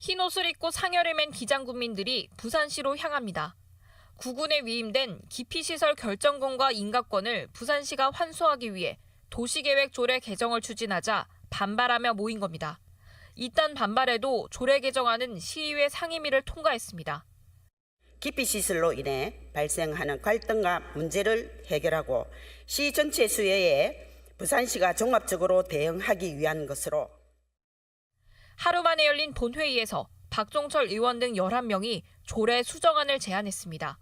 흰 옷을 입고 상여를 맨 기장군민들이 부산시로 향합니다. 구군에 위임된 기피시설 결정권과 인가권을 부산시가 환수하기 위해 도시계획 조례 개정을 추진하자 반발하며 모인 겁니다. 이딴 반발에도 조례 개정안은 시의회 상임위를 통과했습니다. 기피시설로 인해 발생하는 갈등과 문제를 해결하고 시 전체 수요에 부산시가 종합적으로 대응하기 위한 것으로 하루 만에 열린 본회의에서 박종철 의원 등 11명이 조례 수정안을 제안했습니다.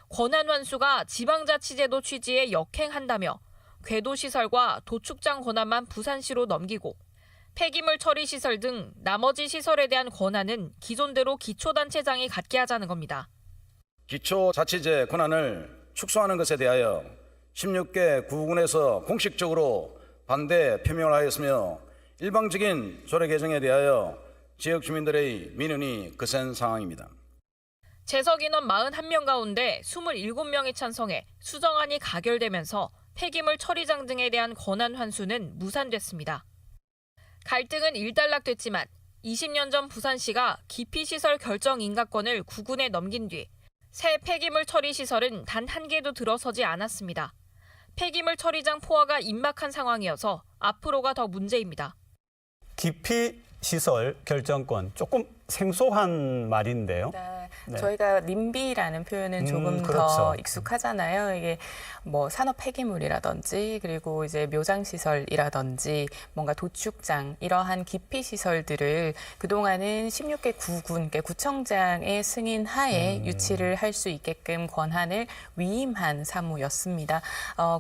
권한 환수가 지방자치제도 취지에 역행한다며 궤도시설과 도축장 권한만 부산시로 넘기고 폐기물 처리 시설 등 나머지 시설에 대한 권한은 기존대로 기초단체장이 갖게 하자는 겁니다. 기초자치제 권한을 축소하는 것에 대하여 16개 구군에서 공식적으로 반대 표명을 하였으며 일방적인 조례 개정에 대하여 지역 주민들의 민원이 거센 상황입니다. 재석 인원 41명 가운데 27명이 찬성해 수정안이 가결되면서 폐기물 처리장 등에 대한 권한 환수는 무산됐습니다. 갈등은 일단락됐지만 20년 전 부산시가 기피시설 결정 인가권을 구군에 넘긴 뒤 새 폐기물 처리 시설은 단 한 개도 들어서지 않았습니다. 폐기물 처리장 포화가 임박한 상황이어서 앞으로가 더 문제입니다. 기피시설 결정권, 조금 생소한 말인데요. 네. 저희가 님비라는 표현은 조금 그렇죠. 더 익숙하잖아요. 이게 뭐 산업 폐기물이라든지 그리고 이제 묘장 시설이라든지 뭔가 도축장 이러한 기피 시설들을 그동안은 16개 구군, 그러니까 구청장의 승인 하에 유치를 할 수 있게끔 권한을 위임한 사무였습니다.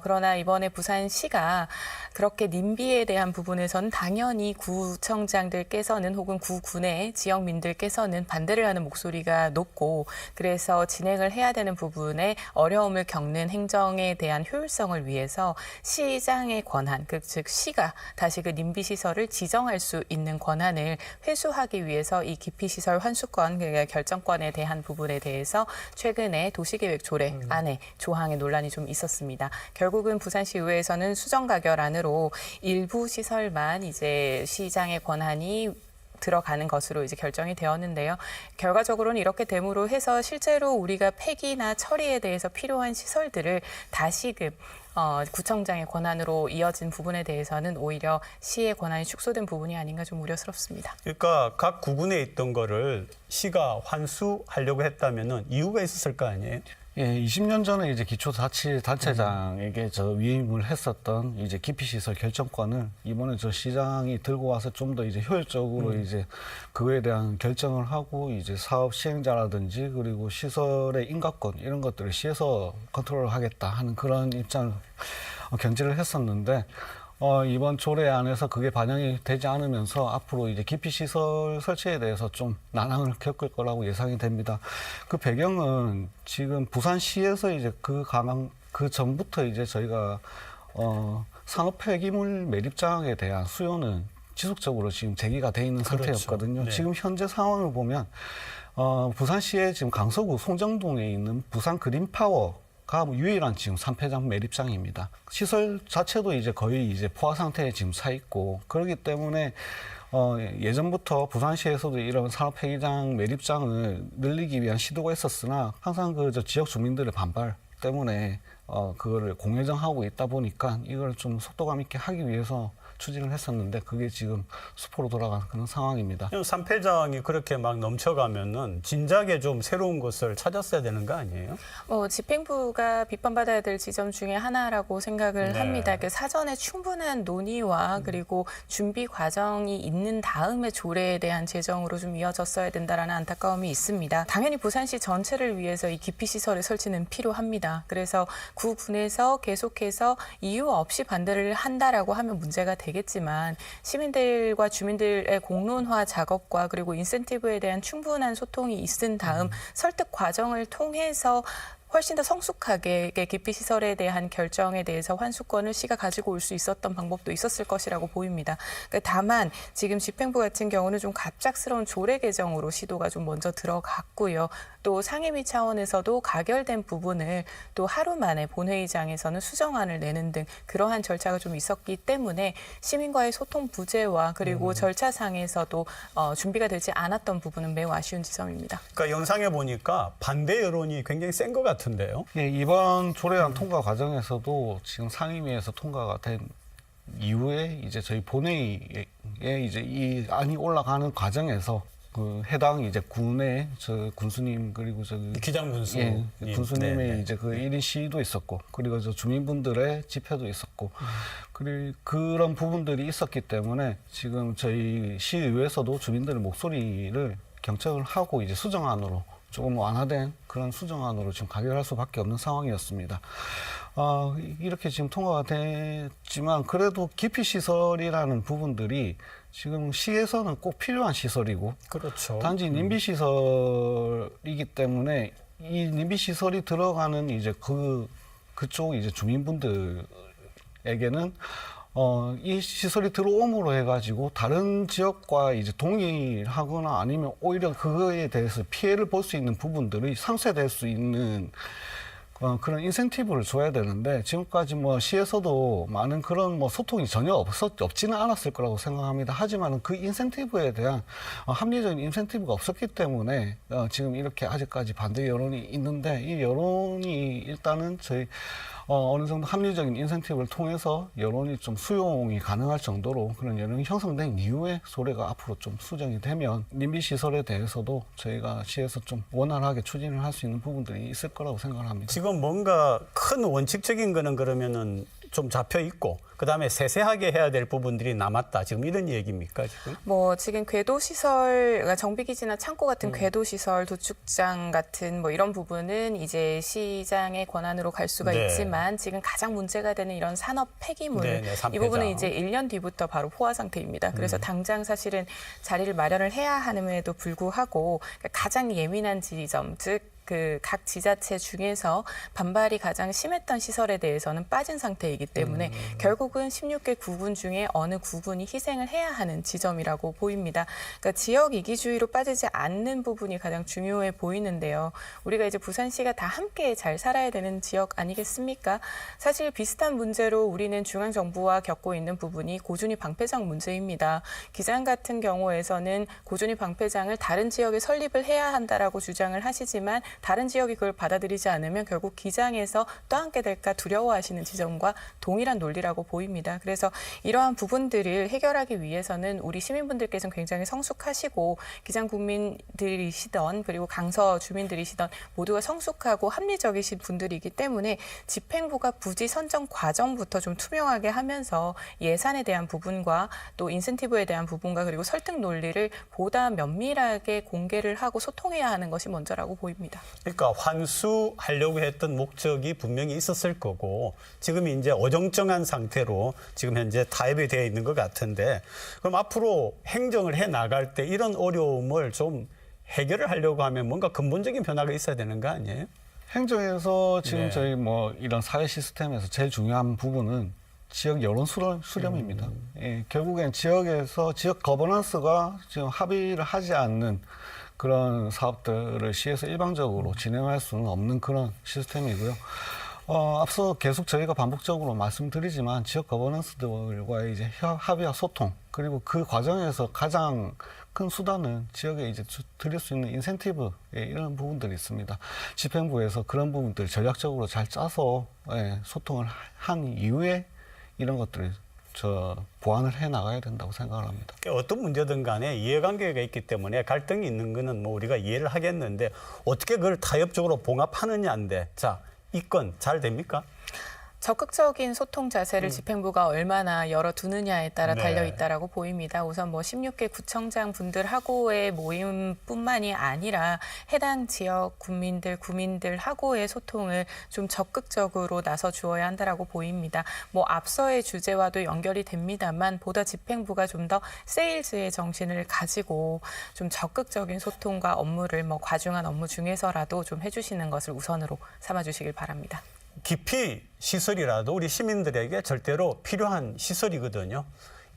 그러나 이번에 부산시가 그렇게 님비에 대한 부분에서는 당연히 구청장들께서는 혹은 구군의 지역민들께서는 반대를 하는 목소리가 높고 그래서 진행을 해야 되는 부분에 어려움을 겪는 행정에 대한 효율성을 위해서 시장의 권한, 즉 시가 다시 그 님비 시설을 지정할 수 있는 권한을 회수하기 위해서 이 기피시설 환수권, 그러니까 결정권에 대한 부분에 대해서 최근에 도시계획 조례 안에 조항의 논란이 좀 있었습니다. 결국은 부산시의회에서는 수정 가결안으로 일부 시설만 이제 시장의 권한이 들어가는 것으로 이제 결정이 되었는데요. 결과적으로는 이렇게 됨으로 해서 실제로 우리가 폐기나 처리에 대해서 필요한 시설들을 다시금 구청장의 권한으로 이어진 부분에 대해서는 오히려 시의 권한이 축소된 부분이 아닌가 좀 우려스럽습니다. 그러니까 각 구군에 있던 거를 시가 환수하려고 했다면은 이유가 있었을 거 아니에요? 예, 20년 전에 이제 기초자치단체장에게 위임을 했었던 이제 기피시설 결정권을 이번에 시장이 들고 와서 좀 더 이제 효율적으로 이제 그거에 대한 결정을 하고 이제 사업 시행자라든지 그리고 시설의 인가권 이런 것들을 시에서 컨트롤을 하겠다 하는 그런 입장을 견지를 했었는데 이번 조례안에서 그게 반영이 되지 않으면서 앞으로 이제 기피시설 설치에 대해서 좀 난항을 겪을 거라고 예상이 됩니다. 그 배경은 지금 부산시에서 이제 그 전부터 이제 저희가 산업 폐기물 매립장에 대한 수요는 지속적으로 지금 제기가 돼 있는 상태였거든요. 그렇죠. 네. 지금 현재 상황을 보면 부산시의 지금 강서구 송정동에 있는 부산 그린파워 가 유일한 지금 산폐장 매립장입니다. 시설 자체도 이제 거의 이제 포화 상태에 지금 차 있고 그렇기 때문에 예전부터 부산시에서도 이런 산업 폐기장 매립장을 늘리기 위한 시도가 있었으나 항상 지역 주민들의 반발 때문에 그거를 공회정하고 있다 보니까 이걸 좀 속도감 있게 하기 위해서 추진을 했었는데 그게 지금 수포로 돌아가는 그런 상황입니다. 산폐장이 그렇게 막 넘쳐가면은 진작에 좀 새로운 곳을 찾았어야 되는 거 아니에요? 집행부가 비판받아야 될 지점 중에 하나라고 생각을 합니다. 사전에 충분한 논의와 그리고 준비 과정이 있는 다음에 조례에 대한 제정으로 좀 이어졌어야 된다라는 안타까움이 있습니다. 당연히 부산시 전체를 위해서 이 기피시설의 설치는 필요합니다. 그래서 구군에서 계속해서 이유 없이 반대를 한다라고 하면 문제가 되겠지만 시민들과 주민들의 공론화 작업과 그리고 인센티브에 대한 충분한 소통이 있은 다음 설득 과정을 통해서 훨씬 더 성숙하게 기피 시설에 대한 결정에 대해서 환수권을 시가 가지고 올 수 있었던 방법도 있었을 것이라고 보입니다. 그러니까 다만 지금 집행부 같은 경우는 좀 갑작스러운 조례 개정으로 시도가 좀 먼저 들어갔고요. 또 상임위 차원에서도 가결된 부분을 또 하루 만에 본회의장에서는 수정안을 내는 등 그러한 절차가 좀 있었기 때문에 시민과의 소통 부재와 그리고 절차상에서도 준비가 되지 않았던 부분은 매우 아쉬운 지점입니다. 그러니까 영상에 보니까 반대 여론이 굉장히 센 것 같은데요. 예, 이번 조례안 통과 과정에서도 지금 상임위에서 통과가 된 이후에 이제 저희 본회의에 이제 이 안이 올라가는 과정에서 그 해당 이제 군의 저 군수님 그리고 저 기장 군수. 예, 군수님의 네, 네. 이제 그 1인 시위도 있었고 그리고 저 주민분들의 집회도 있었고 그리고 그런 부분들이 있었기 때문에 지금 저희 시의회에서도 주민들의 목소리를 경청을 하고 이제 수정안으로 조금 완화된 그런 수정안으로 지금 가결할 수밖에 없는 상황이었습니다. 이렇게 지금 통과가 됐지만 그래도 기피 시설이라는 부분들이 지금 시에서는 꼭 필요한 시설이고 그렇죠. 단지 님비 시설이기 때문에 이 님비 시설이 들어가는 이제 그쪽 이제 주민분들에게는 이 시설이 들어옴으로 해가지고 다른 지역과 이제 동일하거나 아니면 오히려 그거에 대해서 피해를 볼 수 있는 부분들이 상쇄될 수 있는 그런 인센티브를 줘야 되는데 지금까지 뭐 시에서도 많은 그런 뭐 소통이 전혀 없지는 않았을 거라고 생각합니다. 하지만 그 인센티브에 대한 합리적인 인센티브가 없었기 때문에 지금 이렇게 아직까지 반대 여론이 있는데 이 여론이 일단은 저희 어느 정도 합리적인 인센티브를 통해서 여론이 좀 수용이 가능할 정도로 그런 여론이 형성된 이후에 조례가 앞으로 좀 수정이 되면 님비 시설에 대해서도 저희가 시에서 좀 원활하게 추진을 할 수 있는 부분들이 있을 거라고 생각을 합니다. 지금 뭔가 큰 원칙적인 거는 그러면은 좀 잡혀 있고 그다음에 세세하게 해야 될 부분들이 남았다. 지금 이런 얘기입니까, 지금? 뭐 지금 궤도 시설, 그러니까 정비기지나 창고 같은 궤도 시설, 도축장 같은 뭐 이런 부분은 이제 시장의 권한으로 갈 수가 네. 있지만 지금 가장 문제가 되는 이런 산업 폐기물 네, 네, 이 산폐장. 부분은 이제 1년 뒤부터 바로 포화 상태입니다. 그래서 당장 사실은 자리를 마련을 해야 함에도 불구하고 가장 예민한 지점, 즉 그 각 지자체 중에서 반발이 가장 심했던 시설에 대해서는 빠진 상태이기 때문에 결국은 16개 구군 중에 어느 구군이 희생을 해야 하는 지점이라고 보입니다. 그러니까 지역 이기주의로 빠지지 않는 부분이 가장 중요해 보이는데요. 우리가 이제 부산시가 다 함께 잘 살아야 되는 지역 아니겠습니까? 사실 비슷한 문제로 우리는 중앙정부와 겪고 있는 부분이 고준위 방패장 문제입니다. 기장 같은 경우에서는 고준위 방패장을 다른 지역에 설립을 해야 한다라고 주장을 하시지만 다른 지역이 그걸 받아들이지 않으면 결국 기장에서 또 함께 될까 두려워하시는 지점과 동일한 논리라고 보입니다. 그래서 이러한 부분들을 해결하기 위해서는 우리 시민분들께서는 굉장히 성숙하시고 기장 국민들이시던 그리고 강서 주민들이시던 모두가 성숙하고 합리적이신 분들이기 때문에 집행부가 부지 선정 과정부터 좀 투명하게 하면서 예산에 대한 부분과 또 인센티브에 대한 부분과 그리고 설득 논리를 보다 면밀하게 공개를 하고 소통해야 하는 것이 먼저라고 보입니다. 그러니까 환수하려고 했던 목적이 분명히 있었을 거고 지금 이제 어정쩡한 상태로 지금 현재 타협이 되어 있는 것 같은데 그럼 앞으로 행정을 해 나갈 때 이런 어려움을 좀 해결을 하려고 하면 뭔가 근본적인 변화가 있어야 되는 거 아니에요? 행정에서 지금 네. 저희 뭐 이런 사회 시스템에서 제일 중요한 부분은 지역 여론 수렴입니다. 예, 결국엔 지역에서 지역 거버넌스가 지금 합의를 하지 않는 그런 사업들을 시에서 일방적으로 진행할 수는 없는 그런 시스템이고요. 앞서 계속 저희가 반복적으로 말씀드리지만 지역 거버넌스들과의 이제 합의와 소통 그리고 그 과정에서 가장 큰 수단은 지역에 이제 드릴 수 있는 인센티브 이런 부분들이 있습니다. 집행부에서 그런 부분들 전략적으로 잘 짜서 소통을 한 이후에 이런 것들을 보완을 해 나가야 된다고 생각을 합니다. 어떤 문제든 간에 이해관계가 있기 때문에 갈등이 있는 거는 뭐 우리가 이해를 하겠는데 어떻게 그걸 타협적으로 봉합하느냐인데 자, 이 건 잘 됩니까? 적극적인 소통 자세를 집행부가 얼마나 열어두느냐에 따라 네. 달려있다라고 보입니다. 우선 뭐 16개 구청장 분들하고의 모임뿐만이 아니라 해당 지역 구민들하고의 소통을 좀 적극적으로 나서 주어야 한다라고 보입니다. 뭐 앞서의 주제와도 연결이 됩니다만 보다 집행부가 좀 더 세일즈의 정신을 가지고 좀 적극적인 소통과 업무를 뭐 과중한 업무 중에서라도 좀 해주시는 것을 우선으로 삼아주시길 바랍니다. 기피 시설이라도 우리 시민들에게 절대로 필요한 시설이거든요.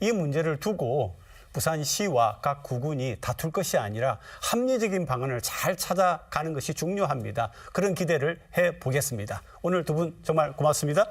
이 문제를 두고 부산시와 각 구군이 다툴 것이 아니라 합리적인 방안을 잘 찾아가는 것이 중요합니다. 그런 기대를 해보겠습니다. 오늘 두 분 정말 고맙습니다.